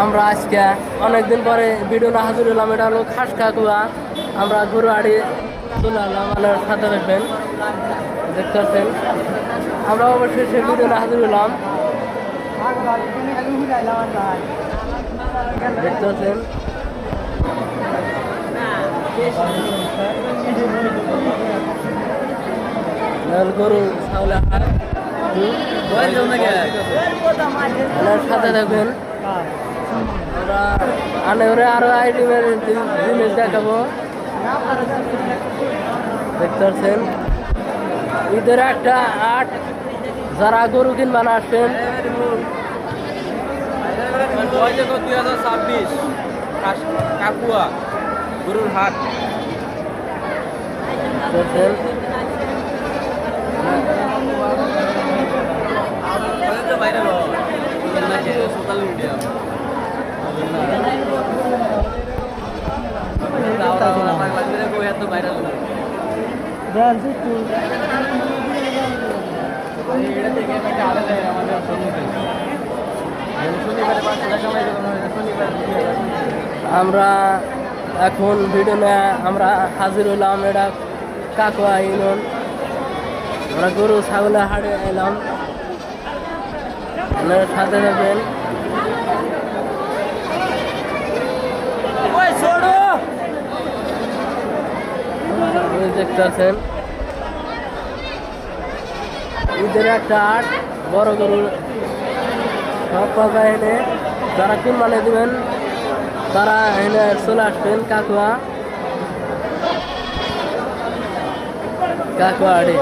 আমরা আজকে অনেকদিন পরে ভিডিও না হাজির হলাম। এটা হলো খাস কাকুয়া। আমরা গরু আড়ি চলে এলাম, মানে সাথে রাখবেন, দেখতে পাচ্ছেন। আমরা অবশ্যই সে ভিডিও না হাজির হলাম, দেখতে পাচ্ছেন। গরু ছাগলের হাট, সাথে থাকবেন। আমরা আনে ওরে আরো আইটেমের জিনিস দেখাবো, দেখতে পাচ্ছেন। ঈদের একটা আট, যারা গরু কিনবান আসবেন। 2026 কাকুয়া গরুর হাট। আমরা এখন ভিডিও নিয়ে আমরা হাজির হইলাম। এটা কাকুয়া ইউনিয়ন। আমরা গরু ছাগলের হাটে এলাম, আপনারা সাথে থাকবেন। দেখতে পাচ্ছেন ঈদের একটা আট, বড় গরু সব পাতা এনে যারা কুরবানি দিবেন তারা এনে চলে আসবেন কাকুয়া আড়ি।